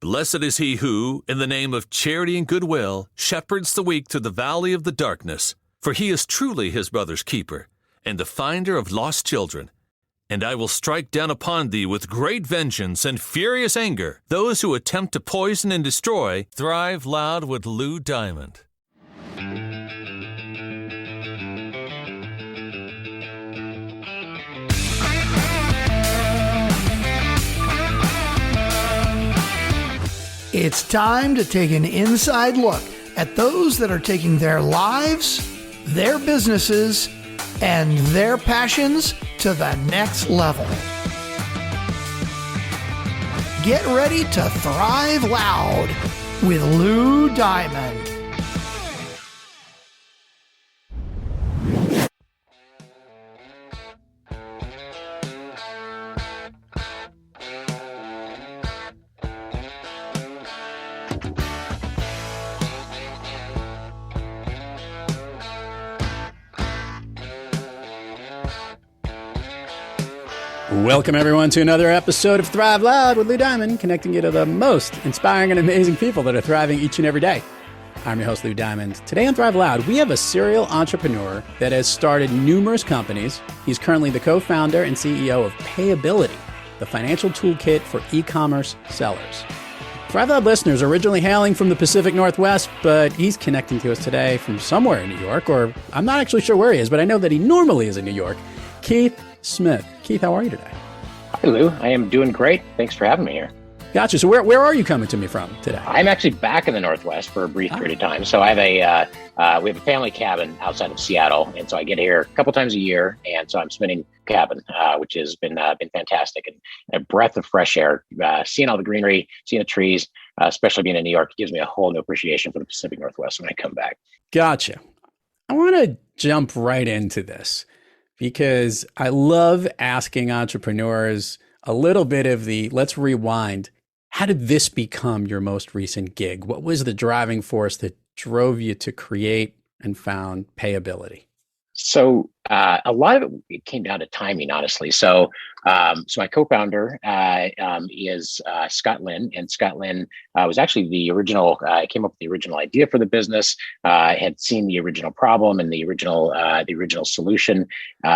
Blessed is he who, in the name of charity and goodwill, shepherds the weak through the valley of the darkness. For he is truly his brother's keeper, and the finder of lost children. And I will strike down upon thee with great vengeance and furious anger those who attempt to poison and destroy Thrive Loud with Lou Diamond. It's time to take an inside look at those that are taking their lives, their businesses, and their passions to the next level. Get ready to thrive loud with Lou Diamond. Welcome, everyone, to another episode of Thrive Loud with Lou Diamond, connecting you to the most inspiring and amazing people that are thriving each and every day. I'm your host, Lou Diamond. Today on Thrive Loud, we have a serial entrepreneur that has started numerous companies. He's currently the co-founder and CEO of Payability, the financial toolkit for e-commerce sellers. Thrive Loud listeners are originally hailing from the Pacific Northwest, but he's connecting to us today from somewhere in New York, or I'm not actually sure where he is, but I know that he normally is in New York. Keith Smith. Keith, how are you today? Hi, Lou. I am doing great. Thanks for having me here. Gotcha. So where are you coming to me from today? I'm actually back in the Northwest for a brief period of time. So I have we have a family cabin outside of Seattle, and so I get here a couple times a year, and so I'm spending cabin, which has been fantastic, and a breath of fresh air. Seeing all the greenery, seeing the trees, especially being in New York, gives me a whole new appreciation for the Pacific Northwest when I come back. Gotcha. I want to jump right into this, because I love asking entrepreneurs a little bit of the, let's rewind. How did this become your most recent gig? What was the driving force that drove you to create and found Payability? So a lot of it came down to timing, honestly. So my co-founder is Scott Lynn, and Scott Lynn was actually the original. Came up with the original idea for the business. Had seen the original problem and the original solution.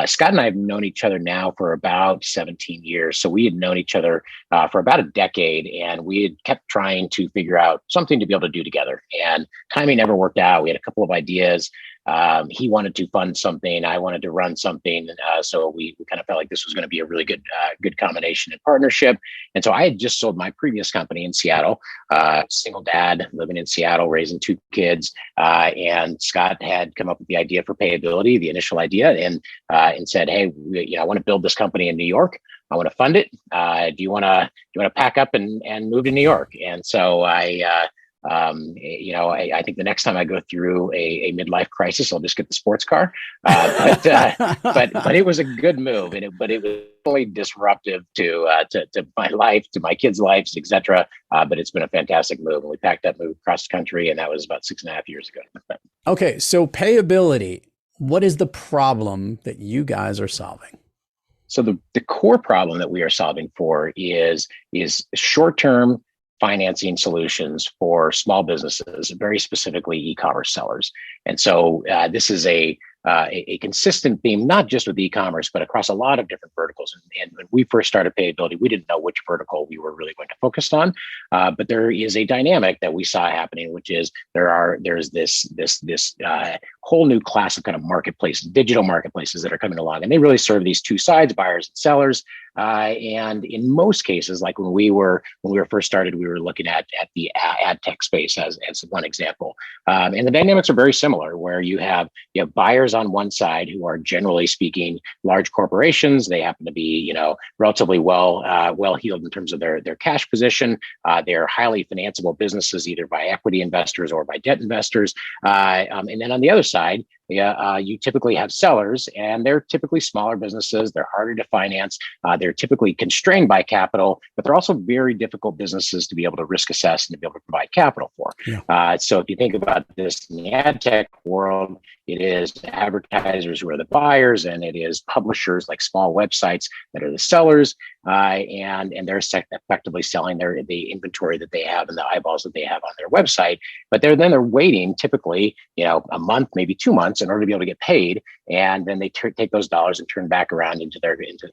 Scott and I have known each other now for about 17 years. So we had known each other for about a decade, and we had kept trying to figure out something to be able to do together. And timing never worked out. We had a couple of ideas. He wanted to fund something. I wanted to run something. So we kind of felt like this was going to be a really good combination and partnership. And so I had just sold my previous company in Seattle, single dad living in Seattle, raising two kids. And Scott had come up with the idea for Payability, the initial idea, and said, "Hey, I want to build this company in New York. I want to fund it. Do you want to pack up and move to New York?" And so I think the next time I go through a midlife crisis, I'll just get the sports car. But it was a good move, but it was really disruptive to my life, to my kids' lives, etc. But it's been a fantastic move, and we packed up, moved across the country, and that was about 6.5 years ago. Okay, so Payability, what is the problem that you guys are solving? So the core problem that we are solving for is short-term financing solutions for small businesses, very specifically e-commerce sellers. And so this is a consistent theme, not just with e-commerce, but across a lot of different verticals. And when we first started Payability, we didn't know which vertical we were really going to focus on. But there is a dynamic that we saw happening, which is there's this whole new class of kind of marketplace, digital marketplaces that are coming along, and they really serve these two sides, buyers and sellers. And in most cases, like when we were first started, we were looking at the ad tech space as one example. And the dynamics are very similar, where you have buyers on one side who are generally speaking large corporations. They happen to be relatively well heeled in terms of their cash position. They're highly financeable businesses, either by equity investors or by debt investors. And then on the other side, you typically have sellers, and they're typically smaller businesses. They're harder to finance. They're typically constrained by capital, but they're also very difficult businesses to be able to risk assess and to be able to provide capital for. So if you think about this in the ad tech world, it is advertisers who are the buyers, and it is publishers like small websites that are the sellers, and they're effectively selling the inventory that they have and the eyeballs that they have on their website. But they're waiting typically, a month, maybe 2 months, in order to be able to get paid, and then they take those dollars and turn back around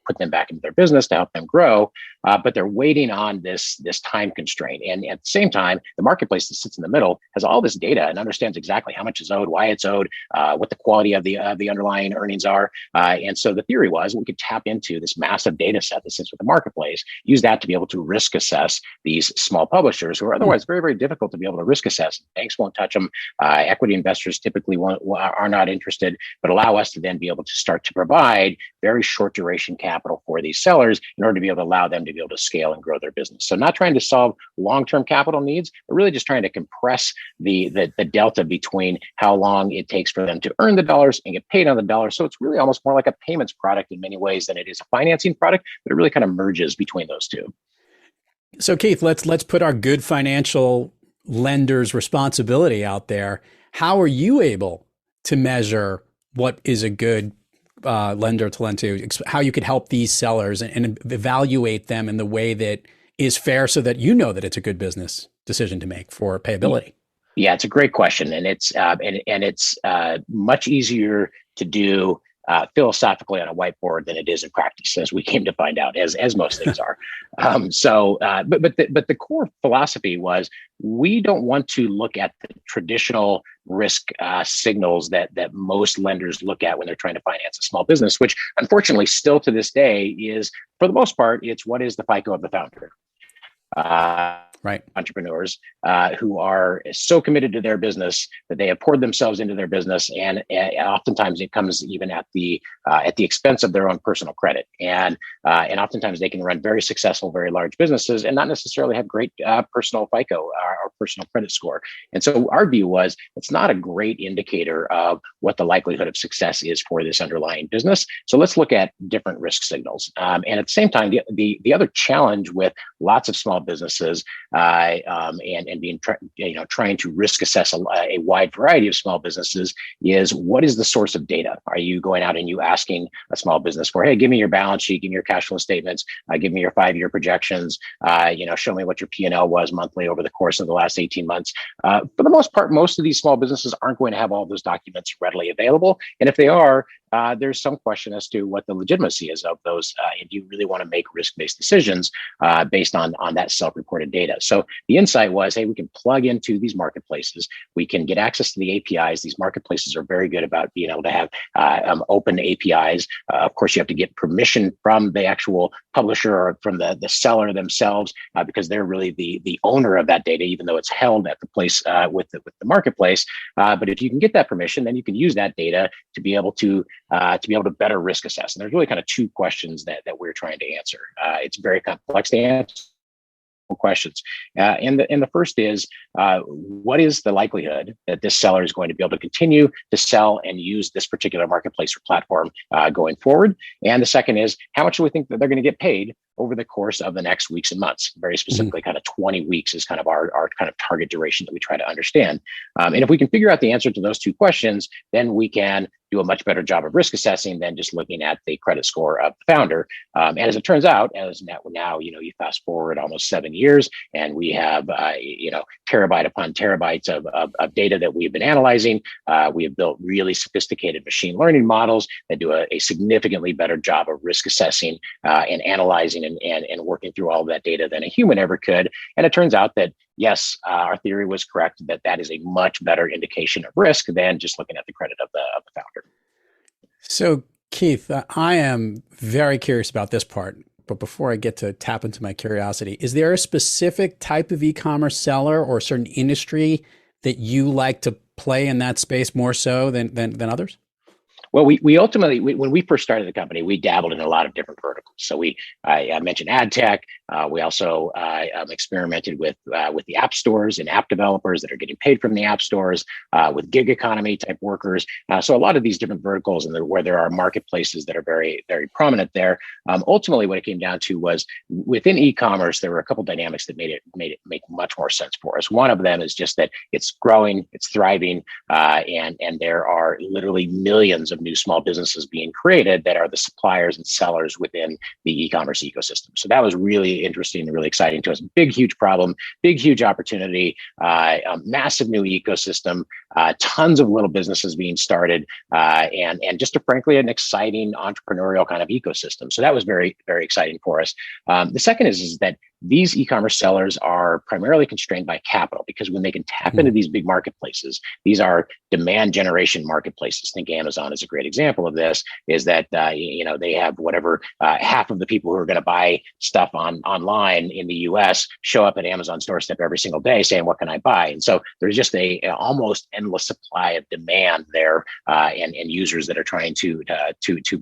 put them back into their business to help them grow. But they're waiting on this time constraint, and at the same time, the marketplace that sits in the middle has all this data and understands exactly how much is owed, why it's owed, what the quality of the underlying earnings are. And so the theory was we could tap into this massive data set that sits with the marketplace, use that to be able to risk assess these small publishers who are otherwise very, very difficult to be able to risk assess. Banks won't touch them. Equity investors typically are not interested, but allow us to then be able to start to provide very short duration capital for these sellers in order to be able to allow them to be able to scale and grow their business. So not trying to solve long-term capital needs, but really just trying to compress the delta between how long it takes for them to earn the dollars and get paid on the dollars. So it's really almost more like a payments product in many ways than it is a financing product, but it really kind of merges between those two. So Keith, let's put our good financial lender's responsibility out there. How are you able to measure what is a good lender to lend to, how you could help these sellers and evaluate them in the way that is fair so that you know that it's a good business decision to make for payability? Yeah, it's a great question, and it's much easier to do philosophically on a whiteboard than it is in practice, as we came to find out, as most things are. But the core philosophy was we don't want to look at the traditional risk signals that most lenders look at when they're trying to finance a small business, which unfortunately still to this day is, for the most part, it's what is the FICO of the founder. Right. Entrepreneurs who are so committed to their business that they have poured themselves into their business, and oftentimes it comes even at the expense of their own personal credit. And oftentimes they can run very successful, very large businesses and not necessarily have great personal FICO or personal credit score. And so our view was it's not a great indicator of what the likelihood of success is for this underlying business. So let's look at different risk signals. And at the same time, the other challenge with lots of small businesses and being trying to risk assess a wide variety of small businesses is what is the source of data? Are you going out and you asking a small business for, hey, give me your balance sheet, give me your cash flow statements, give me your 5-year projections, show me what your P&L was monthly over the course of the last 18 months. For the most part, most of these small businesses aren't going to have all those documents readily available. And if they are, there's some question as to what the legitimacy is of those. And do you really want to make risk-based decisions based on that self-reported data? So the insight was, hey, we can plug into these marketplaces. We can get access to the APIs. These marketplaces are very good about being able to have open APIs. Of course, you have to get permission from the actual publisher or from the seller themselves because they're really the owner of that data, even though it's held at the place with the marketplace. But if you can get that permission, then you can use that data to be able to better risk assess. And there's really kind of two questions that we're trying to answer. It's very complex to answer questions. And the first is, what is the likelihood that this seller is going to be able to continue to sell and use this particular marketplace or platform going forward? And the second is, how much do we think that they're going to get paid over the course of the next weeks and months? Very specifically, kind of 20 weeks is kind of our kind of target duration that we try to understand. And if we can figure out the answer to those two questions, then we can do a much better job of risk assessing than just looking at the credit score of the founder. And as it turns out, now you fast forward almost 7 years, and we have terabyte upon terabytes of data that we've been analyzing. We have built really sophisticated machine learning models that do a significantly better job of risk assessing and analyzing and working through all of that data than a human ever could. And it turns out that yes, our theory was correct, that is a much better indication of risk than just looking at the credit of the founder. So Keith, I am very curious about this part, but before I get to tap into my curiosity, is there a specific type of e-commerce seller or a certain industry that you like to play in that space more so than others? Well, we ultimately, when we first started the company, we dabbled in a lot of different verticals. So I mentioned ad tech. We also experimented with the app stores and app developers that are getting paid from the app stores, with gig economy type workers. So a lot of these different verticals, and where there are marketplaces that are very, very prominent there. Ultimately, what it came down to was within e-commerce, there were a couple dynamics that made it make much more sense for us. One of them is just that it's growing, it's thriving, and there are literally millions of new small businesses being created that are the suppliers and sellers within the e-commerce ecosystem. So that was really interesting and really exciting to us. Big, huge problem, big, huge opportunity, a massive new ecosystem, tons of little businesses being started, and just frankly, an exciting entrepreneurial kind of ecosystem. So that was very, very exciting for us. The second is that these e-commerce sellers are primarily constrained by capital, because when they can tap into these big marketplaces, these are demand generation marketplaces. I think Amazon is a great example of this, is that, they have whatever, half of the people who are going to buy stuff online in the US show up at Amazon's doorstep every single day saying, what can I buy? And so there's just a almost endless supply of demand there, and users that are trying to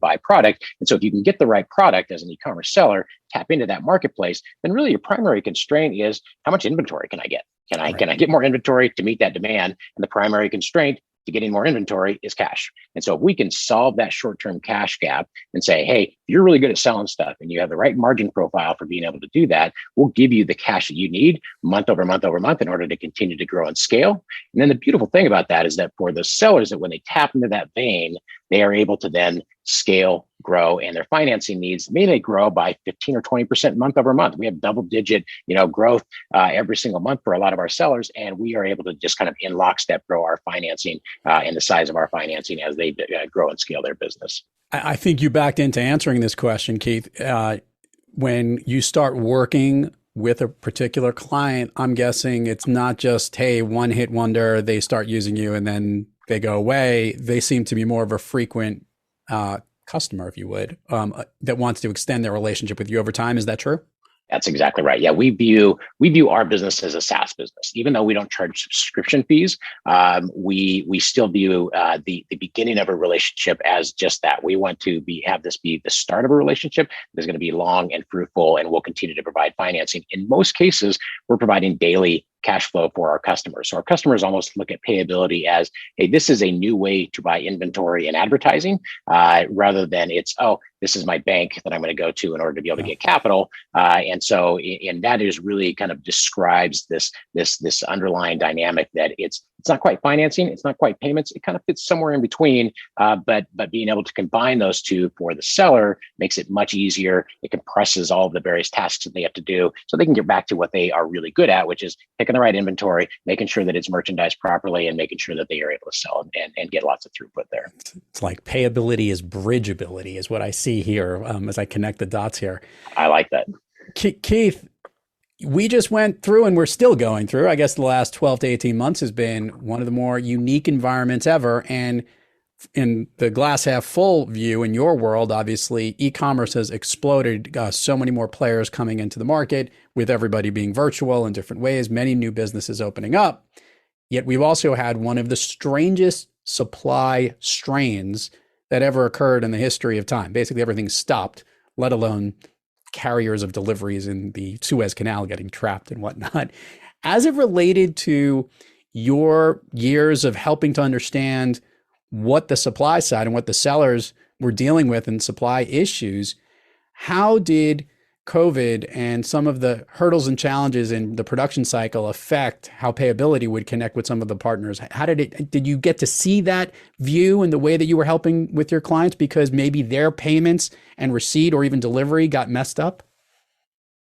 buy product. And so if you can get the right product as an e-commerce seller, tap into that marketplace, then really your primary constraint is, how much inventory can I get? Can I get more inventory to meet that demand? And the primary constraint to getting more inventory is cash. And so if we can solve that short-term cash gap and say, hey, if you're really good at selling stuff and you have the right margin profile for being able to do that, we'll give you the cash that you need month over month over month in order to continue to grow and scale. And then the beautiful thing about that is that for the sellers, that when they tap into that vein, they are able to then scale, grow, and their financing needs may grow by 15 or 20% month over month. We have double-digit, growth every single month for a lot of our sellers, and we are able to just kind of in lockstep grow our financing and the size of our financing as they grow and scale their business. I think you backed into answering this question, Keith. When you start working with a particular client, I'm guessing it's not just, hey, one hit wonder, they start using you and then they go away. They seem to be more of a frequent customer, if you would, that wants to extend their relationship with you over time. Is that true? That's exactly right. Yeah, we view our business as a SaaS business, even though we don't charge subscription fees. We still view the beginning of a relationship as just that. We want to have this be the start of a relationship that's going to be long and fruitful, and we'll continue to provide financing. In most cases, we're providing daily cash flow for our customers. So our customers almost look at Payability as, hey, this is a new way to buy inventory and advertising, rather than it's, oh, this is my bank that I'm going to go to in order to be able to get capital. And that is really kind of describes this underlying dynamic that it's not quite financing, it's not quite payments, it kind of fits somewhere in between. But being able to combine those two for the seller makes it much easier. It compresses all of the various tasks that they have to do so they can get back to what they are really good at, which is picking the right inventory, making sure that it's merchandised properly, and making sure that they are able to sell and get lots of throughput there. It's like payability is bridgeability is what I see here as I connect the dots here. I like that. Keith, we just went through, and we're still going through, I guess the last 12 to 18 months has been one of the more unique environments ever. And in the glass half full view, in your world, obviously, e-commerce has exploded. So many more players coming into the market, with everybody being virtual in different ways, many new businesses opening up. Yet we've also had one of the strangest supply strains that ever occurred in the history of time. Basically, everything stopped, let alone carriers of deliveries in the Suez Canal getting trapped and whatnot. As it related to your years of helping to understand what the supply side and what the sellers were dealing with in supply issues, how did COVID and some of the hurdles and challenges in the production cycle affect how Payability would connect with some of the partners? How did you get to see that view in the way that you were helping with your clients, because maybe their payments and receipt or even delivery got messed up?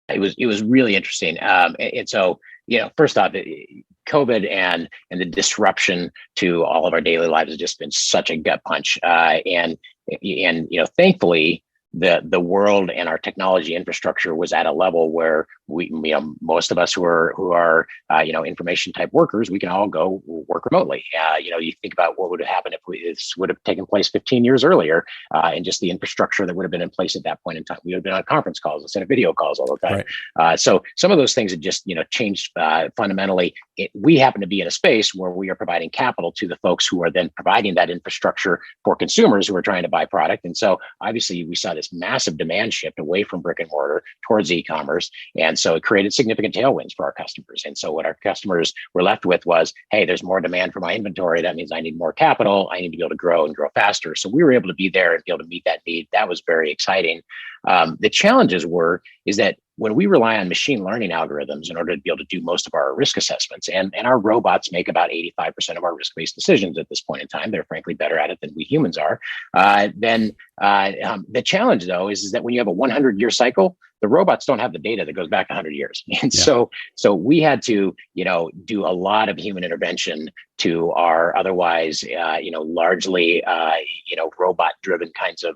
It was really interesting. And so, first off, COVID and the disruption to all of our daily lives has just been such a gut punch. And thankfully, the world and our technology infrastructure was at a level where most of us who are information type workers, we can all go work remotely. You think about what would have happened if this would have taken place 15 years earlier, and just the infrastructure that would have been in place at that point in time. We would have been on conference calls instead of video calls all the time. Right. So some of those things had just changed fundamentally, we happen to be in a space where we are providing capital to the folks who are then providing that infrastructure for consumers who are trying to buy product. And so obviously we saw this massive demand shift away from brick and mortar towards e-commerce. And so it created significant tailwinds for our customers. And so what our customers were left with was, hey, there's more demand for my inventory. That means I need more capital. I need to be able to grow and grow faster. So we were able to be there and be able to meet that need. That was very exciting. The challenges is that when we rely on machine learning algorithms in order to be able to do most of our risk assessments, and our robots make about 85% of our risk-based decisions at this point in time. They're frankly better at it than we humans are. Then the challenge, though, is that when you have a 100-year cycle, the robots don't have the data that goes back 100 years. And so we had to, do a lot of human intervention to our otherwise, largely, robot-driven kinds of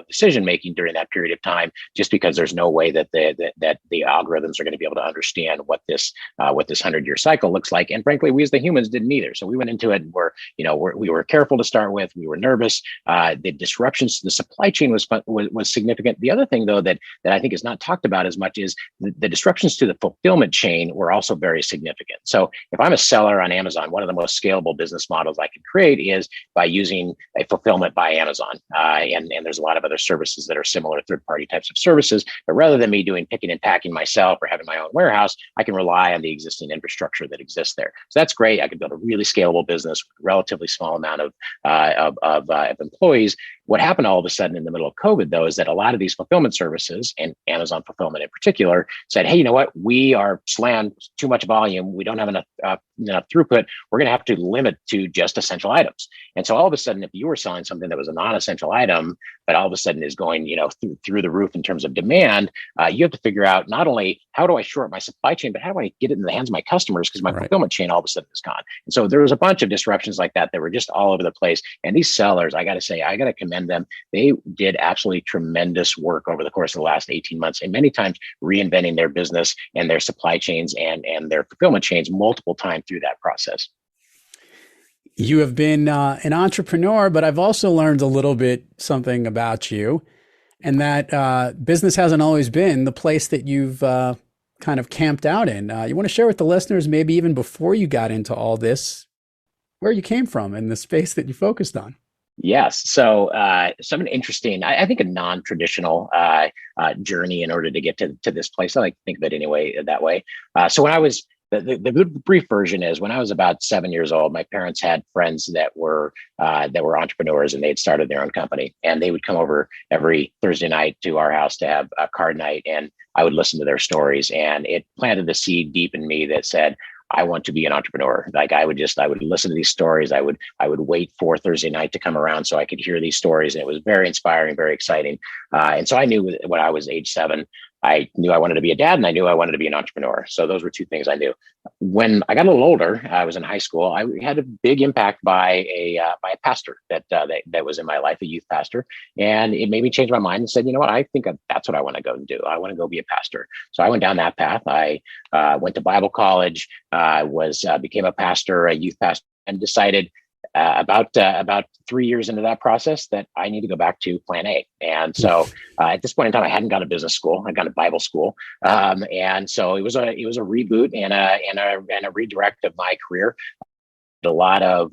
decision-making during that period of time, just because there's no way that the algorithms are going to be able to understand what this 100-year cycle looks like. And frankly, we as the humans didn't either. So we went into it and we were careful to start with. We were nervous. The disruptions to the supply chain was significant. The other thing, though, that I think is not talked about as much is the disruptions to the fulfillment chain were also very significant. So if I'm a seller on Amazon, one of the most scalable business models I can create is by using a fulfillment by Amazon. And there's a lot of other services that are similar, third-party types of services. But rather than me doing picking and packing myself or having my own warehouse, I can rely on the existing infrastructure that exists there. So that's great. I can build a really scalable business with a relatively small amount of employees. What happened all of a sudden in the middle of COVID, though, is that a lot of these fulfillment services, and Amazon Fulfillment in particular, said, hey, you know what? We are slammed, too much volume. We don't have enough throughput. We're going to have to limit to just essential items. And so all of a sudden, if you were selling something that was a non-essential item, but all of a sudden is going, through the roof in terms of demand, you have to figure out not only how do I shore up my supply chain, but how do I get it in the hands of my customers, because my fulfillment chain all of a sudden is gone. And so there was a bunch of disruptions like that were just all over the place. And these sellers, I got to say, I got to commend them. They did absolutely tremendous work over the course of the last 18 months, and many times reinventing their business and their supply chains and their fulfillment chains multiple times through that process. You have been an entrepreneur, but I've also learned a little bit something about you, and that business hasn't always been the place that you've kind of camped out in. You want to share with the listeners, maybe even before you got into all this, where you came from and the space that you focused on? Yes. So something interesting, I think a non-traditional journey in order to get to this place. I like to think of it anyway, that way. So when I was, the brief version is when I was about 7 years old, my parents had friends that were entrepreneurs, and they'd started their own company, and they would come over every Thursday night to our house to have a card night, and I would listen to their stories, and it planted the seed deep in me that said, I want to be an entrepreneur. Like I would listen to these stories. I would wait for Thursday night to come around so I could hear these stories. And it was very inspiring, very exciting. And so I knew when I was age 7, I knew I wanted to be a dad, and I knew I wanted to be an entrepreneur. So those were two things I knew. When I got a little older, I was in high school. I had a big impact by a pastor that was in my life, a youth pastor, and it made me change my mind and said, you know what, I think that's what I want to go and do. I want to go be a pastor. So I went down that path. I went to Bible college, became a pastor, a youth pastor, and decided about 3 years into that process that I need to go back to plan A. And so at this point in time, I hadn't gone to business school. I'd gone to Bible school. And so it was a reboot and a redirect of my career. A lot of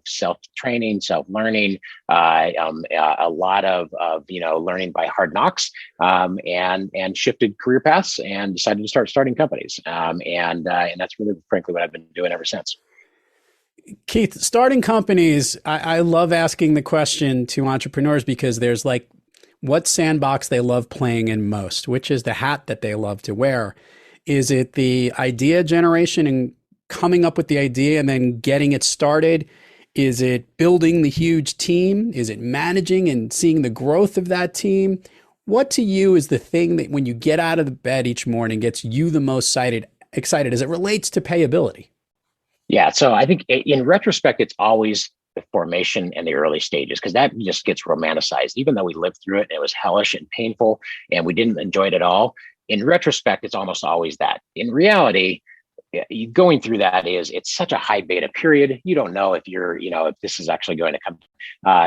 self-training, self-learning, a lot of learning by hard knocks, and shifted career paths and decided to starting companies. And that's really, frankly, what I've been doing ever since. Keith, starting companies, I love asking the question to entrepreneurs because there's like, what sandbox they love playing in most? Which is the hat that they love to wear? Is it the idea generation and coming up with the idea and then getting it started? Is it building the huge team? Is it managing and seeing the growth of that team? What to you is the thing that when you get out of the bed each morning gets you the most excited as it relates to payability? Yeah. So I think in retrospect, it's always the formation and the early stages, because that just gets romanticized, even though we lived through it and it was hellish and painful and we didn't enjoy it at all. In retrospect, it's almost always that. In reality, going through that it's such a high beta period. You don't know if if this is actually going to come.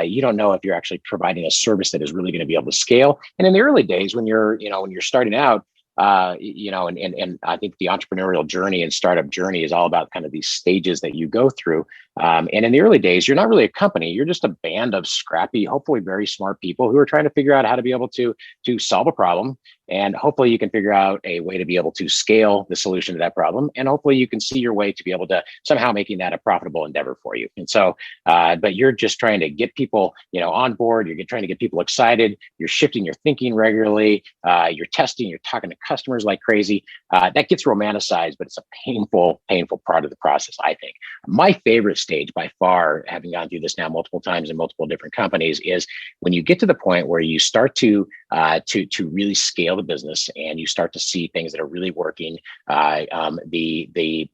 You don't know if you're actually providing a service that is really going to be able to scale. And in the early days, when you're starting out, and I think the entrepreneurial journey and startup journey is all about kind of these stages that you go through. And in the early days, you're not really a company. You're just a band of scrappy, hopefully very smart people who are trying to figure out how to be able to solve a problem. And hopefully you can figure out a way to be able to scale the solution to that problem. And hopefully you can see your way to be able to somehow making that a profitable endeavor for you. And so, but you're just trying to get people, on board. You're trying to get people excited. You're shifting your thinking regularly. You're testing. You're talking to customers like crazy. That gets romanticized, but it's a painful part of the process, I think. My favorite stage by far, having gone through this now multiple times in multiple different companies, is when you get to the point where you start to really scale the business and you start to see things that are really working. The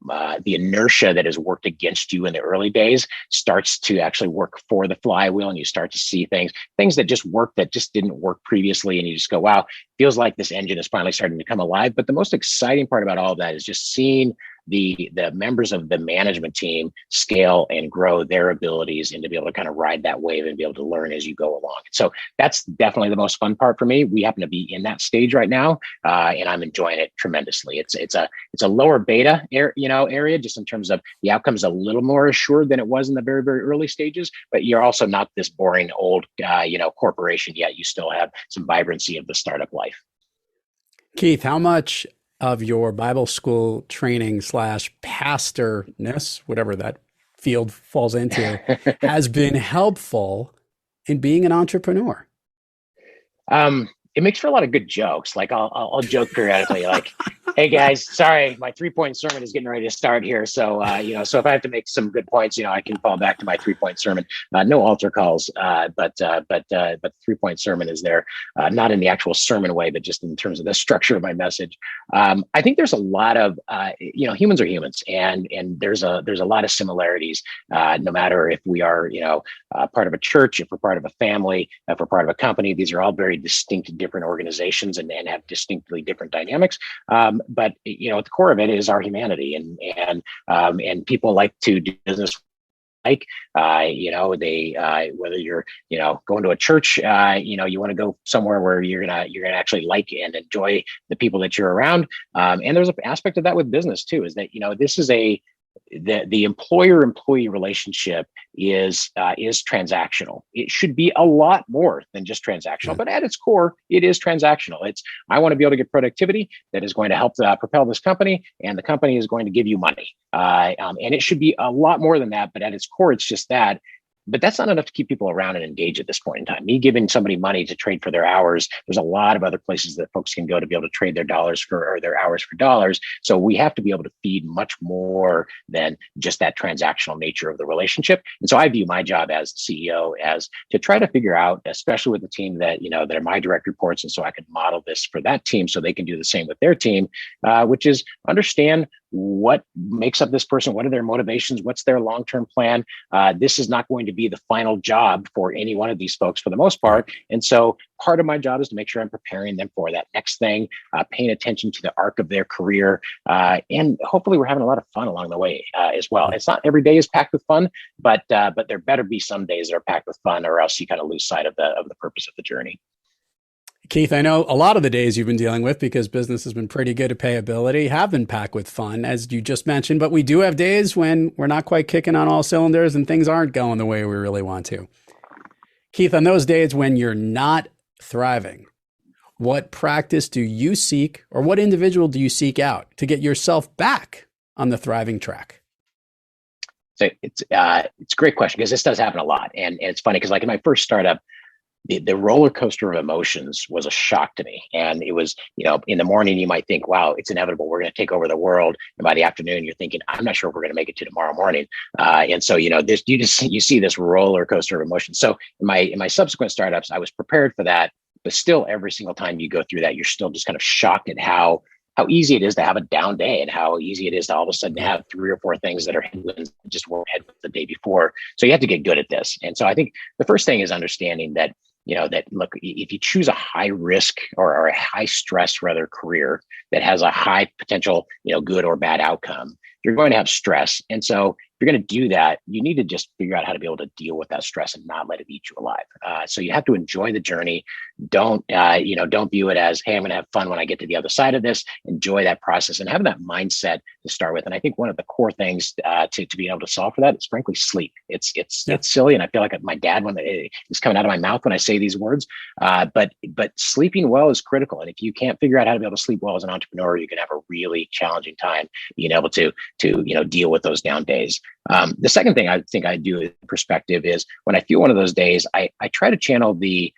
inertia that has worked against you in the early days starts to actually work for the flywheel, and you start to see things that just work that just didn't work previously, and you just go, wow, feels like this engine is finally starting to come alive. But the most exciting part about all of that is just seeing the members of the management team scale and grow their abilities, and to be able to kind of ride that wave and be able to learn as you go along. So that's definitely the most fun part for me. We happen to be in that stage right now, and I'm enjoying it tremendously. It's a lower beta area, just in terms of the outcome's a little more assured than it was in the very, very early stages. But you're also not this boring old corporation yet. You still have some vibrancy of the startup life. Keith, how much of your Bible school training / pastorness, whatever that field falls into, has been helpful in being an entrepreneur? It makes for a lot of good jokes. Like I'll joke periodically, like, "Hey guys, sorry, my 3-point sermon is getting ready to start here. So so if I have to make some good points, I can fall back to my 3-point sermon. No altar calls, but the 3-point sermon is there, not in the actual sermon way, but just in terms of the structure of my message. I think there's a lot of humans are humans, and there's a lot of similarities. No matter if we are part of a church, if we're part of a family, if we're part of a company, these are all very distinct, different organizations and have distinctly different dynamics. But at the core of it is our humanity, and people like to do business. Whether you're going to a church, you want to go somewhere where you're gonna actually like and enjoy the people that you're around. And there's an aspect of that with business too, is that this is the employer-employee relationship is transactional. It should be a lot more than just transactional, but at its core, it is transactional. I want to be able to get productivity that is going to help propel this company, and the company is going to give you money. And it should be a lot more than that, but at its core, it's just that. But that's not enough to keep people around and engaged at this point in time. Me giving somebody money to trade for their hours, there's a lot of other places that folks can go to be able to trade their hours for dollars. So we have to be able to feed much more than just that transactional nature of the relationship. And so I view my job as CEO as to try to figure out, especially with the team that are my direct reports, and so I can model this for that team so they can do the same with their team, which is understand what makes up this person, what are their motivations, what's their long-term plan. This is not going to be the final job for any one of these folks for the most part. And so part of my job is to make sure I'm preparing them for that next thing, paying attention to the arc of their career. And hopefully we're having a lot of fun along the way as well. It's not every day is packed with fun, but there better be some days that are packed with fun, or else you kind of lose sight of the purpose of the journey. Keith, I know a lot of the days you've been dealing with, because business has been pretty good at payability, have been packed with fun, as you just mentioned, but we do have days when we're not quite kicking on all cylinders and things aren't going the way we really want to. Keith, on those days when you're not thriving, what practice do you seek, or what individual do you seek out to get yourself back on the thriving track? So it's a great question, because this does happen a lot. And it's funny because, like, in my first startup, the roller coaster of emotions was a shock to me. And it was, in the morning, you might think, wow, it's inevitable, we're going to take over the world. And by the afternoon, you're thinking, I'm not sure if we're going to make it to tomorrow morning. And so, you see this roller coaster of emotions. So in my subsequent startups, I was prepared for that. But still, every single time you go through that, you're still just kind of shocked at how easy it is to have a down day, and how easy it is to all of a sudden have 3 or 4 things that are headwinds that just weren't headwinds the day before. So you have to get good at this. And so I think the first thing is understanding that, look, if you choose a high risk or a high stress career that has a high potential, good or bad outcome, you're going to have stress. And so you're going to do that, you need to just figure out how to be able to deal with that stress and not let it eat you alive. So you have to enjoy the journey. Don't view it as, hey, I'm going to have fun when I get to the other side of this. Enjoy that process and having that mindset to start with. And I think one of the core things to be able to solve for that is frankly sleep. It's silly, and I feel like my dad when it's coming out of my mouth when I say these words. But sleeping well is critical. And if you can't figure out how to be able to sleep well as an entrepreneur, you can have a really challenging time being able to deal with those down days. The second thing I think I do in perspective is when I feel one of those days, I try to channel the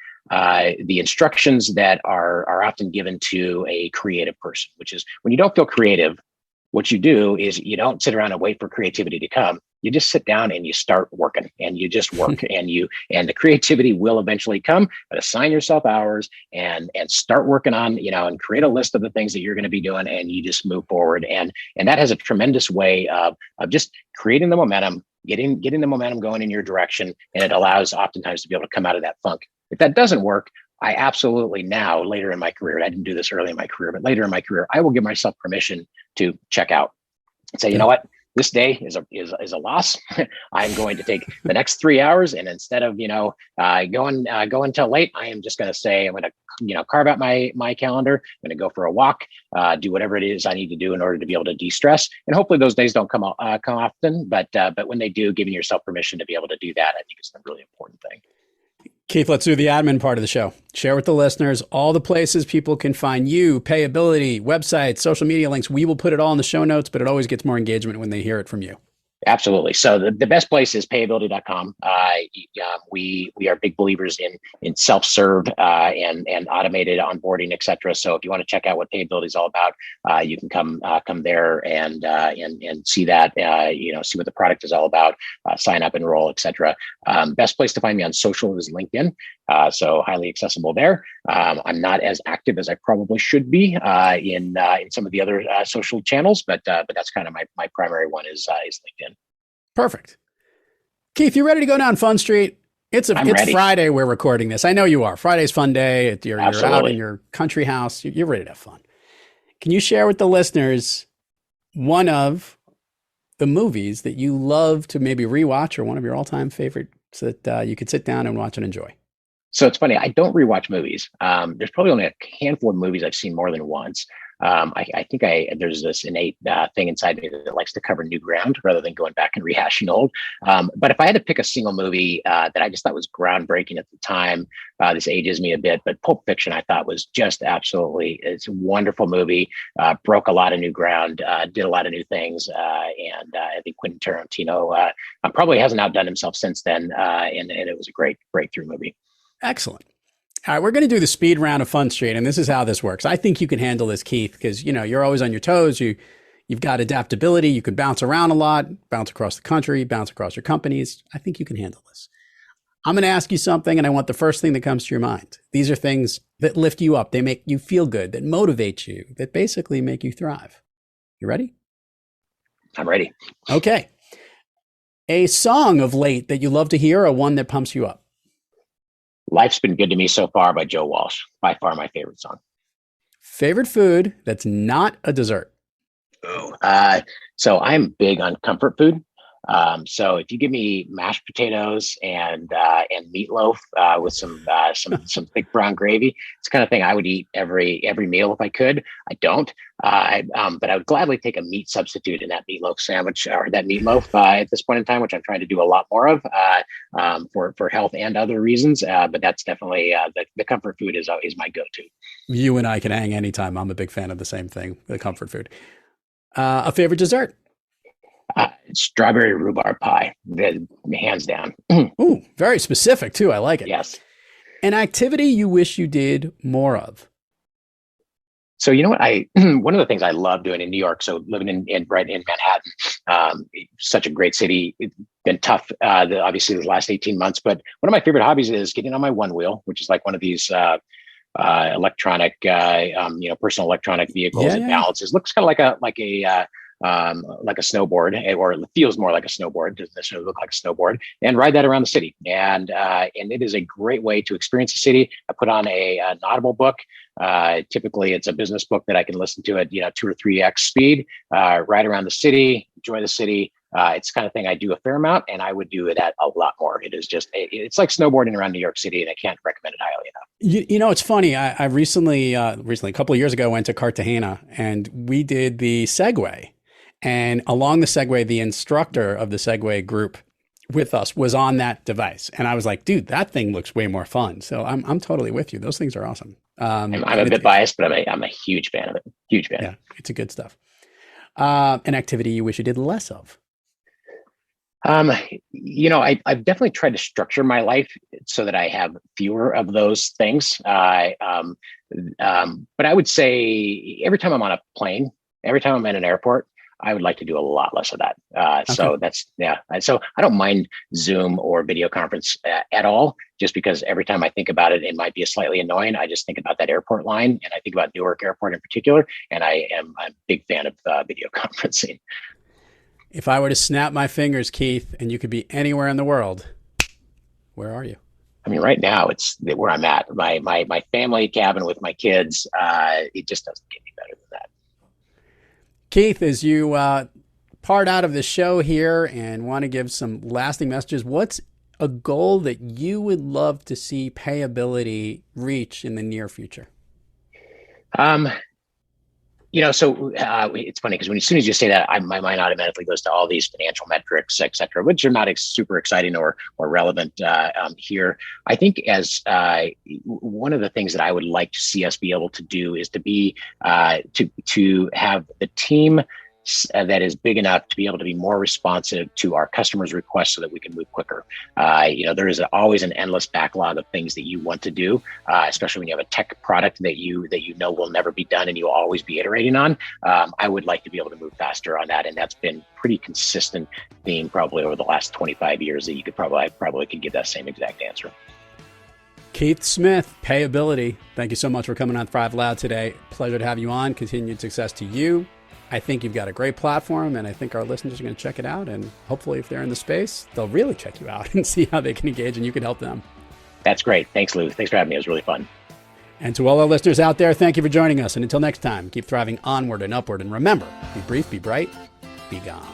instructions that are often given to a creative person, which is when you don't feel creative, what you do is you don't sit around and wait for creativity to come. You just sit down and you start working, and you just work and the creativity will eventually come, but assign yourself hours and start working on, and create a list of the things that you're going to be doing, and you just move forward. And that has a tremendous way of just creating the momentum, getting the momentum going in your direction. And it allows oftentimes to be able to come out of that funk. If that doesn't work, I absolutely now, later in my career, I didn't do this early in my career, but later in my career, I will give myself permission to check out and say, you know what, this day is a loss. I'm going to take the next 3 hours, and instead of going till late, I am just going to say I'm going to carve out my calendar. I'm going to go for a walk, do whatever it is I need to do in order to be able to de-stress. And hopefully those days don't come often, but when they do, giving yourself permission to be able to do that, I think is a really important thing. Keith, let's do the admin part of the show. Share with the listeners all the places people can find you, Payability, websites, social media links. We will put it all in the show notes, but it always gets more engagement when they hear it from you. Absolutely. So the best place is payability.com. We are big believers in self-serve and automated onboarding, et cetera. So if you want to check out what Payability is all about, you can come there and see that, see what the product is all about, sign up, enroll, et cetera. Best place to find me on social is LinkedIn. So highly accessible there. I'm not as active as I probably should be in some of the other social channels, but that's kind of my primary one is LinkedIn. Perfect. Keith, you ready to go down Fun Street? It's Friday. We're recording this. I know you are. Friday's fun day. You're out in your country house. You're ready to have fun. Can you share with the listeners one of the movies that you love to maybe rewatch, or one of your all-time favorites that you could sit down and watch and enjoy? So it's funny. I don't rewatch movies. There's probably only a handful of movies I've seen more than once. I think there's this innate thing inside me that likes to cover new ground rather than going back and rehashing old. But if I had to pick a single movie that I just thought was groundbreaking at the time, this ages me a bit, but Pulp Fiction I thought was just it's a wonderful movie, broke a lot of new ground, did a lot of new things. And I think Quentin Tarantino probably hasn't outdone himself since then. And it was a great breakthrough movie. Excellent. All right, we're going to do the speed round of Fun Street, and this is how this works. I think you can handle this, Keith, because you're always on your toes. You've got adaptability. You can bounce around a lot, bounce across the country, bounce across your companies. I think you can handle this. I'm going to ask you something, and I want the first thing that comes to your mind. These are things that lift you up. They make you feel good, that motivate you, that basically make you thrive. You ready? I'm ready. Okay. A song of late that you love to hear, or one that pumps you up? Life's Been Good to Me So Far by Joe Walsh. By far my favorite song. Favorite food that's not a dessert? So I'm big on comfort food. So if you give me mashed potatoes and meatloaf with some thick brown gravy, it's the kind of thing I would eat every meal if I could. I don't, but I would gladly take a meat substitute in that meatloaf sandwich or that meatloaf at this point in time, which I'm trying to do a lot more of for health and other reasons. But that's definitely the comfort food is my go-to. You and I can hang anytime. I'm a big fan of the same thing, the comfort food. A favorite dessert? Strawberry rhubarb pie, hands down. Ooh, very specific too. I like it. Yes. An activity you wish you did more of? So you know what, one of the things I love doing in New York, so living in Manhattan, such a great city. It's been tough, obviously the last 18 months, but one of my favorite hobbies is getting on my one wheel, which is like one of these electronic, personal electronic vehicles. It balances, looks kind of like a snowboard, or it feels more like a snowboard. It doesn't necessarily look like a snowboard, and ride that around the city. And it is a great way to experience the city. I put on an Audible book. Typically it's a business book that I can listen to at 2 or 3x speed, ride around the city, enjoy the city, It's the kind of thing I do a fair amount, and I would do that a lot more. It is just, it's like snowboarding around New York City, and I can't recommend it highly enough. You know, it's funny. I recently, a couple of years ago, went to Cartagena, and we did the Segway. And along the Segway, the instructor of the Segway group with us was on that device. And I was like, dude, that thing looks way more fun. So I'm totally with you. Those things are awesome. I'm a bit biased, but I'm a huge fan of it. Huge fan. Yeah, it's a good stuff. An activity you wish you did less of? I've definitely tried to structure my life so that I have fewer of those things. But I would say every time I'm on a plane, every time I'm in an airport, I would like to do a lot less of that. Okay. So that's, yeah. So I don't mind Zoom or video conference at all, just because every time I think about it, it might be slightly annoying. I just think about that airport line, and I think about Newark Airport in particular. And I'm a big fan of video conferencing. If I were to snap my fingers, Keith, and you could be anywhere in the world, where are you? I mean, right now it's where I'm at. My family cabin with my kids. It just doesn't get any better than that. Keith, as you part out of the show here and want to give some lasting messages, what's a goal that you would love to see Payability reach in the near future? It's funny because as soon as you say that, my mind automatically goes to all these financial metrics, et cetera, which are not super exciting or relevant here. I think as one of the things that I would like to see us be able to do is to be to have the team that is big enough to be able to be more responsive to our customers' requests so that we can move quicker. There is always an endless backlog of things that you want to do, especially when you have a tech product that you know will never be done and you'll always be iterating on. I would like to be able to move faster on that, and that's been pretty consistent theme probably over the last 25 years that you could I probably could give that same exact answer. Keith Smith, Payability. Thank you so much for coming on Thrive Loud today. Pleasure to have you on. Continued success to you. I think you've got a great platform, and I think our listeners are going to check it out. And hopefully, if they're in the space, they'll really check you out and see how they can engage, and you can help them. That's great. Thanks, Lou. Thanks for having me. It was really fun. And to all our listeners out there, thank you for joining us. And until next time, keep thriving onward and upward. And remember, be brief, be bright, be gone.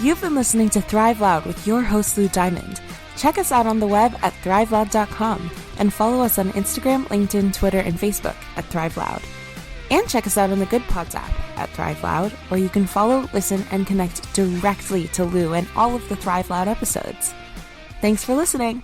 You've been listening to Thrive Loud with your host, Lou Diamond. Check us out on the web at thriveloud.com and follow us on Instagram, LinkedIn, Twitter, and Facebook at Thrive Loud. And check us out on the Good Pods app at Thrive Loud, where you can follow, listen, and connect directly to Lou and all of the Thrive Loud episodes. Thanks for listening.